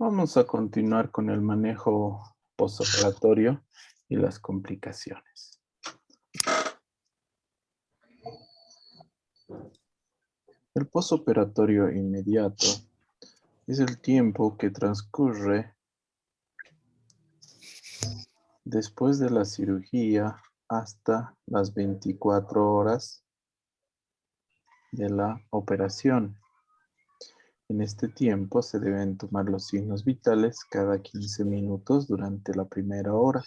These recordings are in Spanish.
Vamos a continuar con el manejo postoperatorio y las complicaciones. El postoperatorio inmediato es el tiempo que transcurre después de la cirugía hasta las 24 horas de la operación. En este tiempo se deben tomar los signos vitales cada 15 minutos durante la primera hora.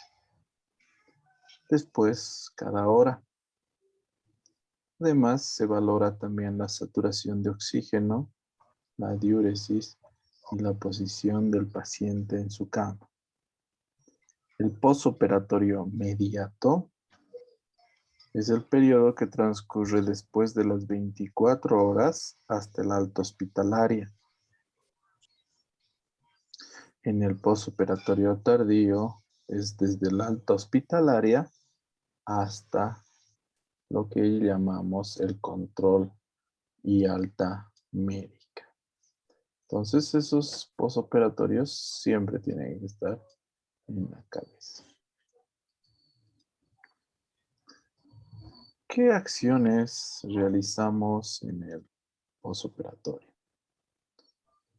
Después, cada hora. Además, se valora también la saturación de oxígeno, la diuresis y la posición del paciente en su cama. El postoperatorio mediato es el periodo que transcurre después de las 24 horas hasta el alta hospitalaria. En el postoperatorio tardío es desde el alta hospitalaria hasta lo que llamamos el control y alta médica. Entonces, esos postoperatorios siempre tienen que estar en la cabeza. ¿Qué acciones realizamos en el postoperatorio?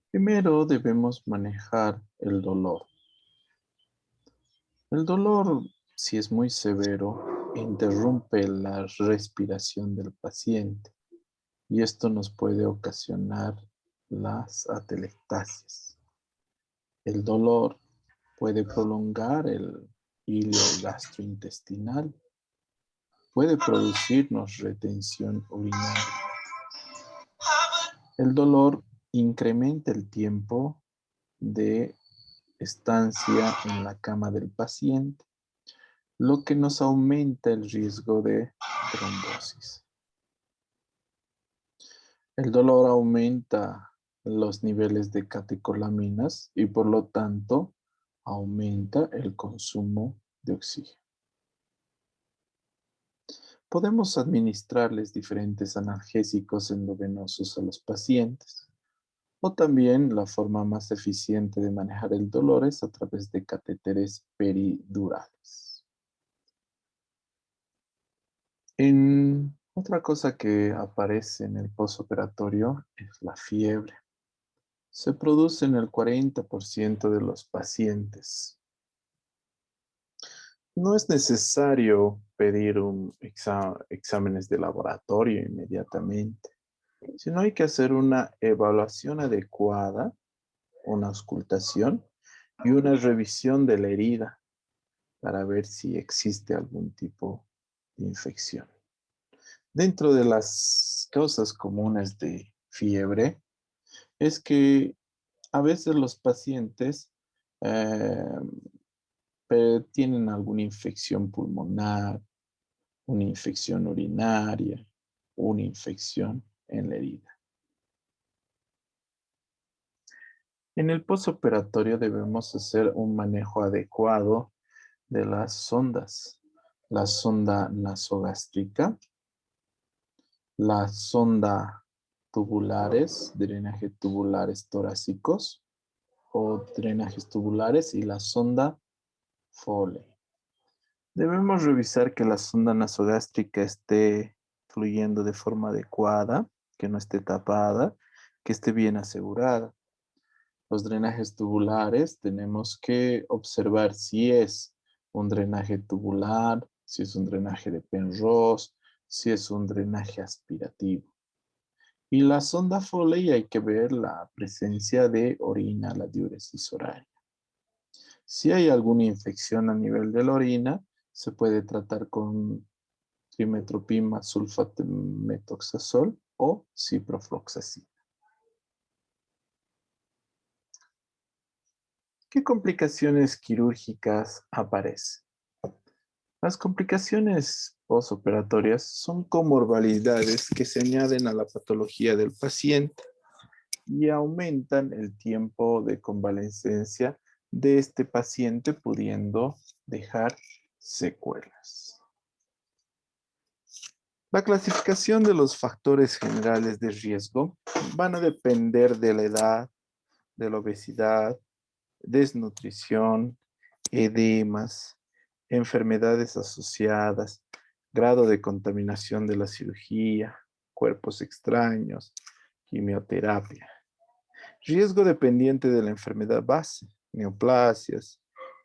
Primero debemos manejar el dolor. El dolor, si es muy severo, interrumpe la respiración del paciente y esto nos puede ocasionar las atelectasias. El dolor puede prolongar el hilo gastrointestinal, puede producirnos retención urinaria. El dolor incrementa el tiempo de estancia en la cama del paciente, lo que nos aumenta el riesgo de trombosis. El dolor aumenta los niveles de catecolaminas y por lo tanto aumenta el consumo de oxígeno. Podemos administrarles diferentes analgésicos endovenosos a los pacientes. O también la forma más eficiente de manejar el dolor es a través de catéteres peridurales. Otra cosa que aparece en el postoperatorio es la fiebre. Se produce en el 40% de los pacientes. No es necesario pedir exámenes de laboratorio inmediatamente, sino hay que hacer una evaluación adecuada, una auscultación y una revisión de la herida para ver si existe algún tipo de infección. Dentro de las causas comunes de fiebre es que a veces los pacientes tienen alguna infección pulmonar, una infección urinaria, una infección en la herida. En el postoperatorio debemos hacer un manejo adecuado de las sondas. La sonda nasogástrica, la sonda tubulares, drenaje tubulares torácicos o drenajes tubulares y la sonda Foley. Debemos revisar que la sonda nasogástrica esté fluyendo de forma adecuada, que no esté tapada, que esté bien asegurada. Los drenajes tubulares tenemos que observar si es un drenaje tubular, si es un drenaje de Penrose, si es un drenaje aspirativo. Y la sonda Foley hay que ver la presencia de orina, la diuresis horaria. Si hay alguna infección a nivel de la orina, se puede tratar con trimetoprim, sulfato metoxazol o ciprofloxacina. ¿Qué complicaciones quirúrgicas aparecen? Las complicaciones postoperatorias son comorbilidades que se añaden a la patología del paciente y aumentan el tiempo de convalecencia de este paciente, pudiendo dejar secuelas. La clasificación de los factores generales de riesgo van a depender de la edad, de la obesidad, desnutrición, edemas, enfermedades asociadas, grado de contaminación de la cirugía, cuerpos extraños, quimioterapia. Riesgo dependiente de la enfermedad base, neoplasias,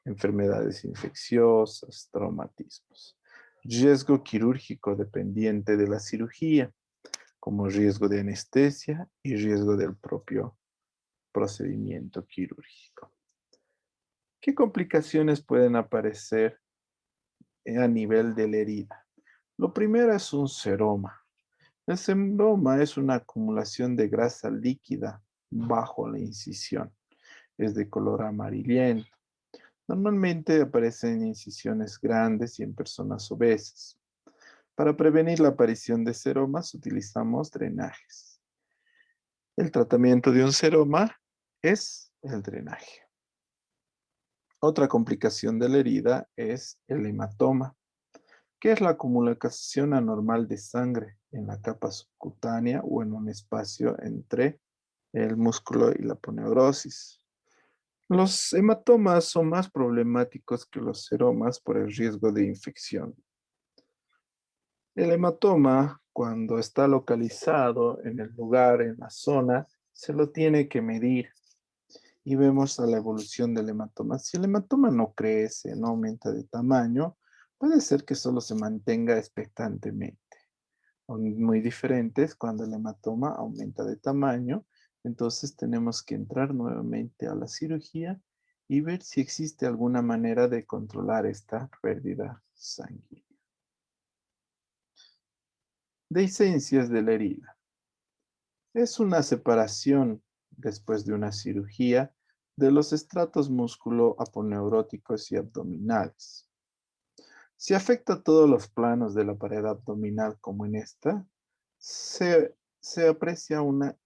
enfermedades infecciosas, traumatismos. Riesgo quirúrgico dependiente de la cirugía, como riesgo de anestesia y riesgo del propio procedimiento quirúrgico. ¿Qué complicaciones pueden aparecer a nivel de la herida? Lo primero es un seroma. El seroma es una acumulación de grasa líquida bajo la incisión. Es de color amarillento. Normalmente aparece en incisiones grandes y en personas obesas. Para prevenir la aparición de seromas utilizamos drenajes. El tratamiento de un seroma es el drenaje. Otra complicación de la herida es el hematoma, que es la acumulación anormal de sangre en la capa subcutánea o en un espacio entre el músculo y la poneurosis. Los hematomas son más problemáticos que los seromas por el riesgo de infección. El hematoma, cuando está localizado en el lugar, en la zona, se lo tiene que medir y vemos a la evolución del hematoma. Si el hematoma no crece, no aumenta de tamaño, puede ser que solo se mantenga expectantemente. Son muy diferentes cuando el hematoma aumenta de tamaño, entonces tenemos que entrar nuevamente a la cirugía y ver si existe alguna manera de controlar esta pérdida sanguínea. Dehiscencias de la herida. Es una separación después de una cirugía de los estratos músculo-aponeuróticos y abdominales. Si afecta todos los planos de la pared abdominal como en esta, se aprecia una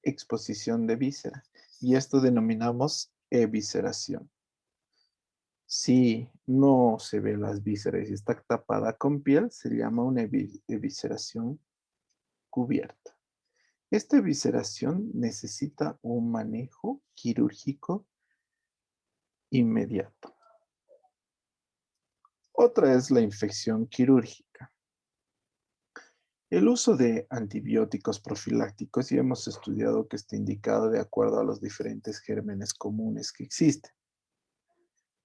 exposición de víscera y esto denominamos evisceración. Si no se ve las vísceras y está tapada con piel, se llama una evisceración cubierta. Esta evisceración necesita un manejo quirúrgico inmediato. Otra es la infección quirúrgica. El uso de antibióticos profilácticos ya hemos estudiado que está indicado de acuerdo a los diferentes gérmenes comunes que existen.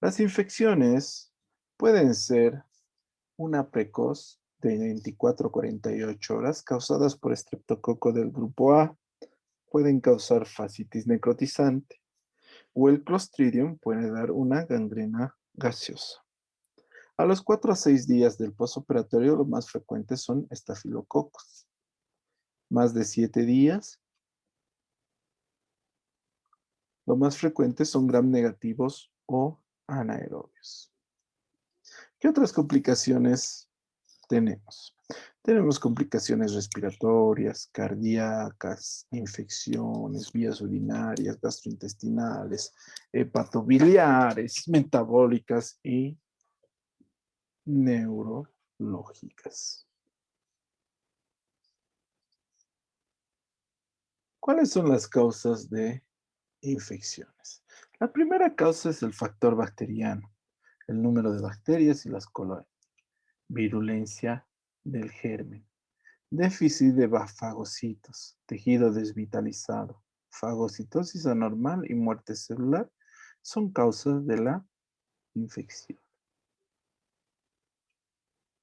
Las infecciones pueden ser una precoz de 24 a 48 horas causadas por estreptococo del grupo A. Pueden causar fascitis necrotizante o el Clostridium puede dar una gangrena gaseosa. A los 4 a 6 días del postoperatorio, lo más frecuentes son estafilococos. Más de 7 días, lo más frecuentes son gram negativos o anaerobios. ¿Qué otras complicaciones tenemos? Tenemos complicaciones respiratorias, cardíacas, infecciones, vías urinarias, gastrointestinales, hepatobiliares, metabólicas y neurológicas. ¿Cuáles son las causas de infecciones? La primera causa es el factor bacteriano, el número de bacterias y las colonias, virulencia del germen, déficit de fagocitos, tejido desvitalizado, fagocitosis anormal y muerte celular son causas de la infección.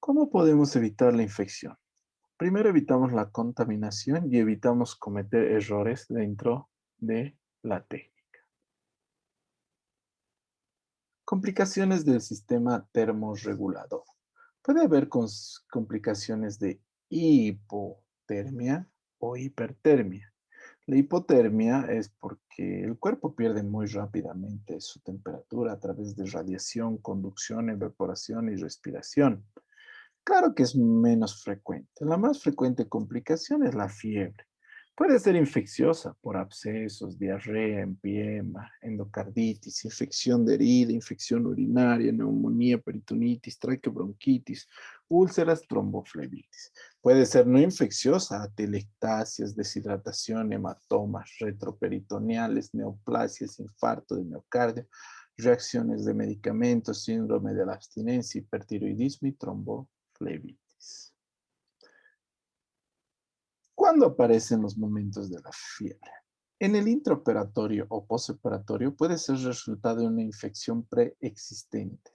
¿Cómo podemos evitar la infección? Primero evitamos la contaminación y evitamos cometer errores dentro de la técnica. Complicaciones del sistema termorregulador. Puede haber complicaciones de hipotermia o hipertermia. La hipotermia es porque el cuerpo pierde muy rápidamente su temperatura a través de radiación, conducción, evaporación y respiración. Claro que es menos frecuente. La más frecuente complicación es la fiebre. Puede ser infecciosa por abscesos, diarrea, empiema, endocarditis, infección de herida, infección urinaria, neumonía, peritonitis, traqueobronquitis, úlceras, tromboflebitis. Puede ser no infecciosa, atelectasias, deshidratación, hematomas retroperitoneales, neoplasias, infarto de miocardio, reacciones de medicamentos, síndrome de la abstinencia, hipertiroidismo y tromboflebitis. ¿Cuándo aparecen los momentos de la fiebre? En el intraoperatorio o postoperatorio puede ser resultado de una infección preexistente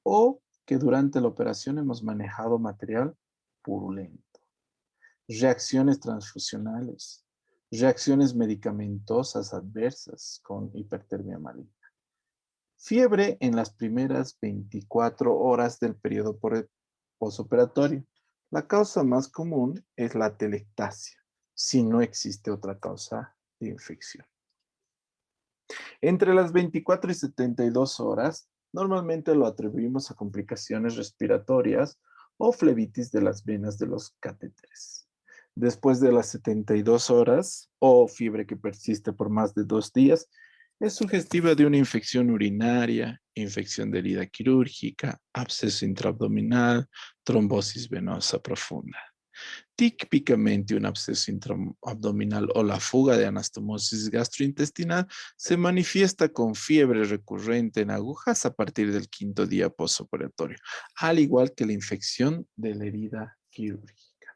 o que durante la operación hemos manejado material purulento. Reacciones transfusionales, reacciones medicamentosas adversas con hipertermia maligna. Fiebre en las primeras 24 horas del periodo postoperatorio. La causa más común es la atelectasia, si no existe otra causa de infección. Entre las 24 y 72 horas, normalmente lo atribuimos a complicaciones respiratorias o flebitis de las venas de los catéteres. Después de las 72 horas o fiebre que persiste por más de 2 días, es sugestiva de una infección urinaria, infección de herida quirúrgica, absceso intraabdominal, trombosis venosa profunda. Típicamente un absceso intraabdominal o la fuga de anastomosis gastrointestinal se manifiesta con fiebre recurrente en agujas a partir del 5º día postoperatorio, al igual que la infección de la herida quirúrgica.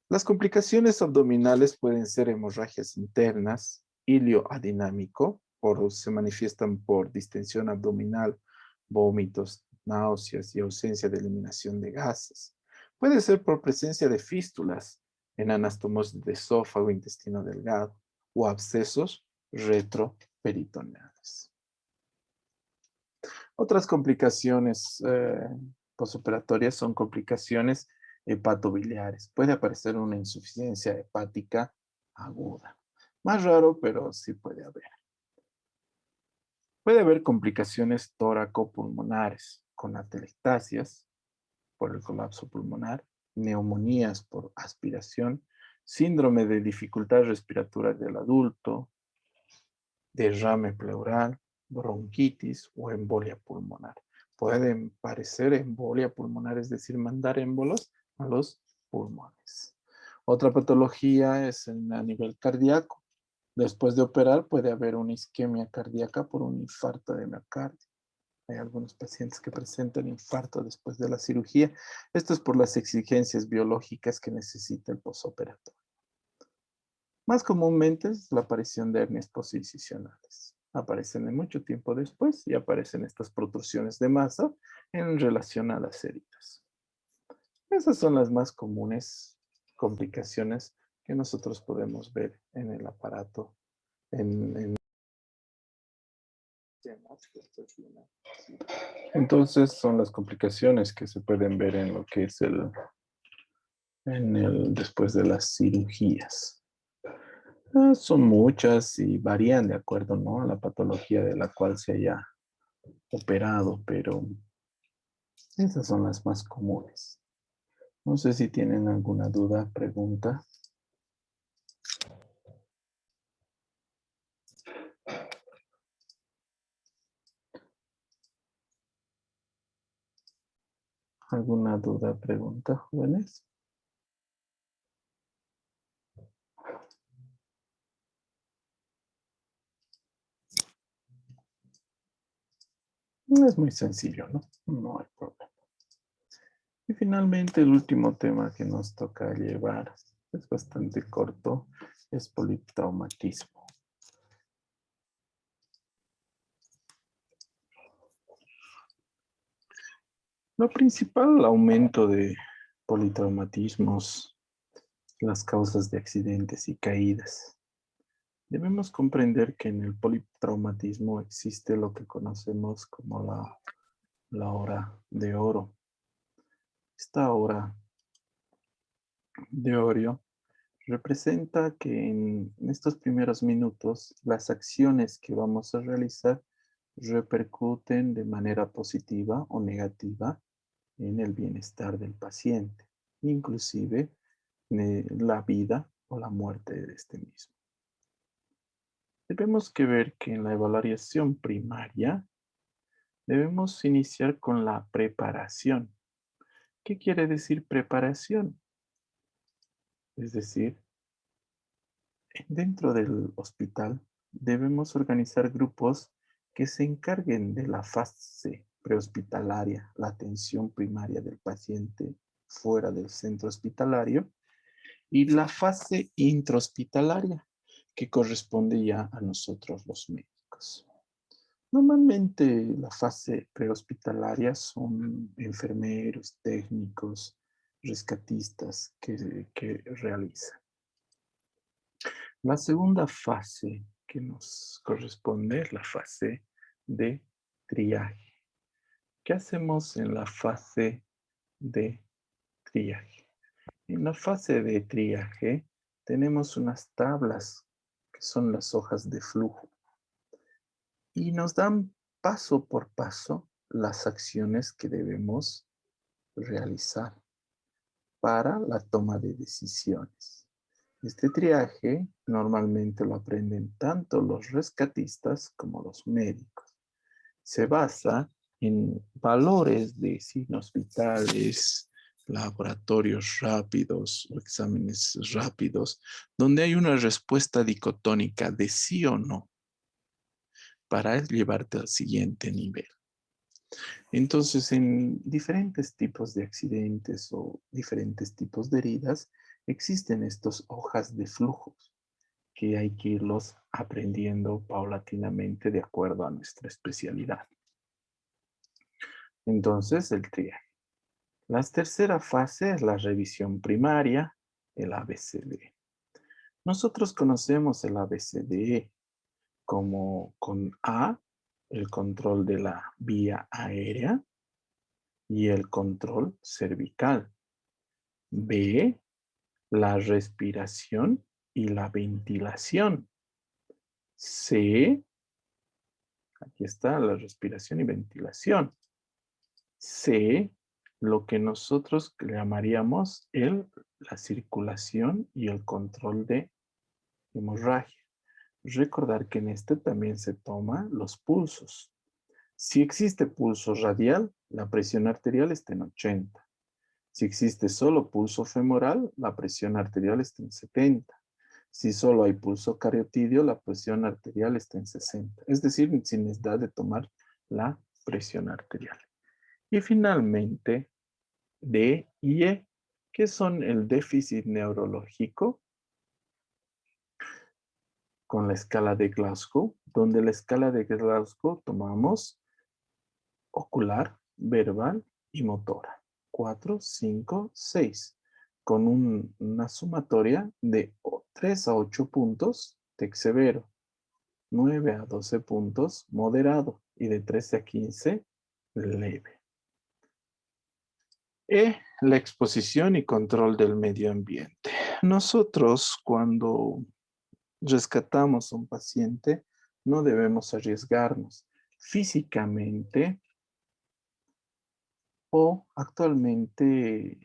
Las complicaciones abdominales pueden ser hemorragias internas, hilio adinámico, se manifiestan por distensión abdominal, vómitos, náuseas y ausencia de eliminación de gases. Puede ser por presencia de fístulas en anastomosis de esófago, intestino delgado o abscesos retroperitoneales. Otras complicaciones postoperatorias son complicaciones hepatobiliares. Puede aparecer una insuficiencia hepática aguda. Más raro, pero sí puede haber. Puede haber complicaciones tóraco-pulmonares con atelectasias por el colapso pulmonar, neumonías por aspiración, síndrome de dificultad respiratoria del adulto, derrame pleural, bronquitis o embolia pulmonar. Pueden parecer embolia pulmonar, es decir, mandar émbolos a los pulmones. Otra patología es a nivel cardíaco. Después de operar puede haber una isquemia cardíaca por un infarto de miocardio. Hay algunos pacientes que presentan infarto después de la cirugía. Esto es por las exigencias biológicas que necesita el postoperatorio. Más comúnmente es la aparición de hernias posicionales. Aparecen de mucho tiempo después y aparecen estas protrusiones de masa en relación a las heridas. Esas son las más comunes complicaciones que nosotros podemos ver en el aparato. Entonces son las complicaciones que se pueden ver en lo que es después de las cirugías. Son muchas y varían de acuerdo, ¿no?, a la patología de la cual se haya operado, pero esas son las más comunes. No sé si tienen alguna duda, pregunta. ¿Alguna duda, pregunta, jóvenes? Es muy sencillo, ¿no? No hay problema. Y finalmente el último tema que nos toca llevar es bastante corto, es politraumatismo. Lo principal, el aumento de politraumatismos, las causas de accidentes y caídas. Debemos comprender que en el politraumatismo existe lo que conocemos como la hora de oro. Esta hora de oro representa que en estos primeros minutos las acciones que vamos a realizar repercuten de manera positiva o negativa en el bienestar del paciente, inclusive la vida o la muerte de este mismo. Debemos que ver que en la evaluación primaria debemos iniciar con la preparación, ¿Qué quiere decir preparación? Es decir, dentro del hospital debemos organizar grupos que se encarguen de la fase prehospitalaria, la atención primaria del paciente fuera del centro hospitalario, y la fase intrahospitalaria, que corresponde ya a nosotros los médicos. Normalmente la fase prehospitalaria son enfermeros, técnicos, rescatistas que realizan. La segunda fase que nos corresponde es la fase de triaje. ¿Qué hacemos en la fase de triaje? En la fase de triaje tenemos unas tablas que son las hojas de flujo y nos dan paso por paso las acciones que debemos realizar para la toma de decisiones. Este triaje normalmente lo aprenden tanto los rescatistas como los médicos. Se basa en valores de signos vitales, laboratorios rápidos o exámenes rápidos, donde hay una respuesta dicotónica de sí o no para llevarte al siguiente nivel. Entonces, en diferentes tipos de accidentes o diferentes tipos de heridas, existen estas hojas de flujos que hay que irlos aprendiendo paulatinamente de acuerdo a nuestra especialidad. Entonces, el triaje. La tercera fase es la revisión primaria, el ABCD. Nosotros conocemos el ABCD como con A, el control de la vía aérea y el control cervical. B, la respiración y la ventilación. C, aquí está la respiración y ventilación. C, lo que nosotros llamaríamos la circulación y el control de hemorragia. Recordar que en este también se toman los pulsos. Si existe pulso radial, la presión arterial está en 80. Si existe solo pulso femoral, la presión arterial está en 70. Si solo hay pulso cariotidio, la presión arterial está en 60. Es decir, sin necesidad de tomar la presión arterial. Y finalmente, D y E, que son el déficit neurológico con la escala de Glasgow, donde la escala de Glasgow tomamos ocular, verbal y motora. 4, 5, 6, con una sumatoria de 3 a 8 puntos, TEC severo, 9 a 12 puntos, moderado, y de 13 a 15, leve. La exposición y control del medio ambiente. Nosotros, cuando rescatamos a un paciente, no debemos arriesgarnos físicamente o actualmente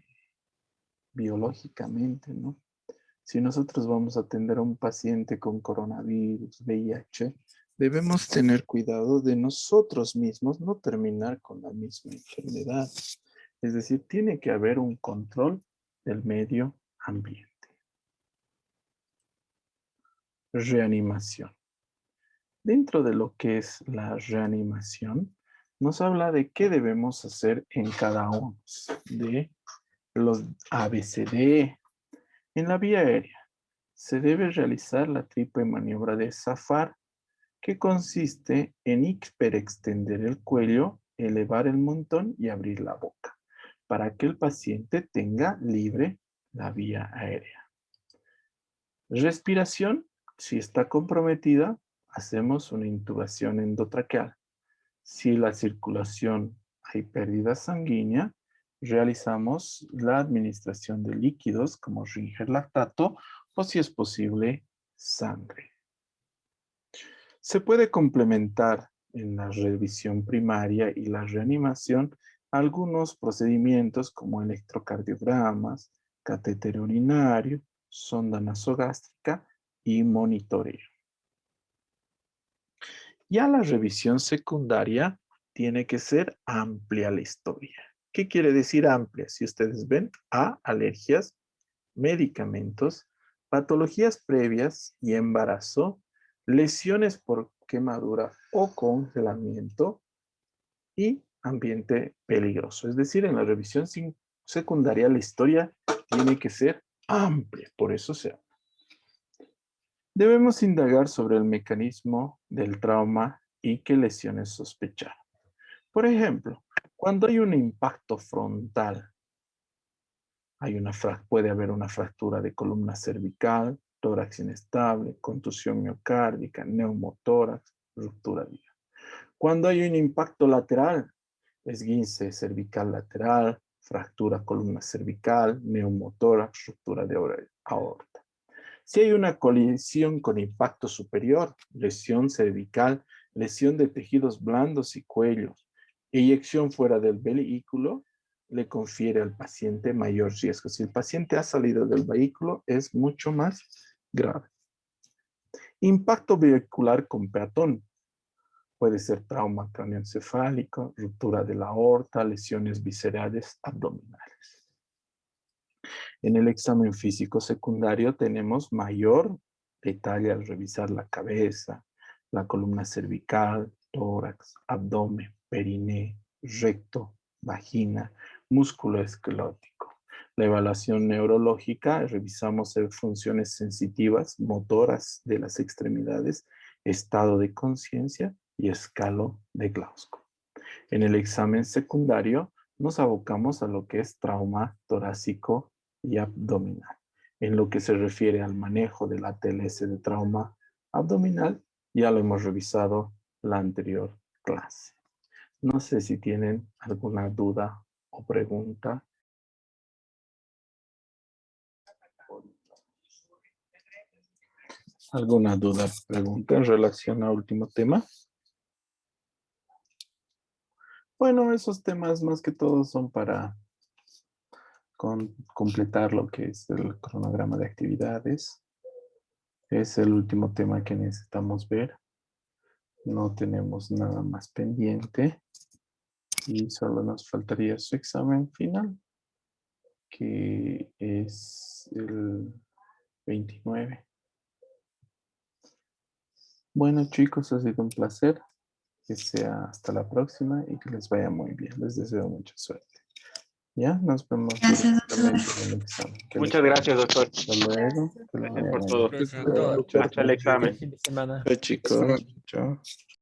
biológicamente, ¿no? Si nosotros vamos a atender a un paciente con coronavirus, VIH, debemos tener cuidado de nosotros mismos no terminar con la misma enfermedad. Es decir, tiene que haber un control del medio ambiente. Reanimación. Dentro de lo que es la reanimación, nos habla de qué debemos hacer en cada uno de los ABCD. En la vía aérea, se debe realizar la triple maniobra de zafar, que consiste en hiperextender el cuello, elevar el mentón y abrir la boca, para que el paciente tenga libre la vía aérea. Respiración, si está comprometida, hacemos una intubación endotraqueal. Si la circulación hay pérdida sanguínea, realizamos la administración de líquidos como Ringer lactato o, si es posible, sangre. Se puede complementar en la revisión primaria y la reanimación algunos procedimientos como electrocardiogramas, catéter urinario, sonda nasogástrica y monitoreo. Ya la revisión secundaria tiene que ser amplia la historia. ¿Qué quiere decir amplia? Si ustedes ven, A, alergias, medicamentos, patologías previas y embarazo, lesiones por quemadura o congelamiento y ambiente peligroso. Es decir, en la revisión secundaria la historia tiene que ser amplia, por eso se habla. Debemos indagar sobre el mecanismo del trauma y qué lesiones sospechar. Por ejemplo, cuando hay un impacto frontal, puede haber una fractura de columna cervical, tórax inestable, contusión miocárdica, neumotórax, ruptura de hígado. Cuando hay un impacto lateral, esguince cervical lateral, fractura columna cervical, neumotórax, ruptura de aorta. Si hay una colisión con impacto superior, lesión cervical, lesión de tejidos blandos y cuellos, eyección fuera del vehículo, le confiere al paciente mayor riesgo. Si el paciente ha salido del vehículo, es mucho más grave. Impacto vehicular con peatón. Puede ser trauma craneoencefálico, ruptura de la aorta, lesiones viscerales abdominales. En el examen físico secundario tenemos mayor detalle al revisar la cabeza, la columna cervical, tórax, abdomen, periné, recto, vagina, músculo esquelético. La evaluación neurológica, revisamos funciones sensitivas, motoras de las extremidades, estado de conciencia y escalo de Glasgow. En el examen secundario nos abocamos a lo que es trauma torácico y abdominal. En lo que se refiere al manejo de la TLS de trauma abdominal, ya lo hemos revisado la anterior clase. No sé si tienen alguna duda o pregunta. ¿Alguna duda o pregunta en relación al último tema? Bueno, esos temas más que todo son para completar lo que es el cronograma de actividades. Es el último tema que necesitamos ver. No tenemos nada más pendiente y solo nos faltaría su examen final, que es el 29. Bueno, chicos, ha sido un placer. Que sea hasta la próxima y que les vaya muy bien. Les deseo mucha suerte. Ya, nos vemos Gracias, doctor. directamente en el examen. Muchas gracias, doctor. Hasta luego. Que les Gracias vaya por muy todo. bien. Gracias, Chao, doctor. chao. Hasta el examen. Buen fin de semana. Chao, chicos. Chao.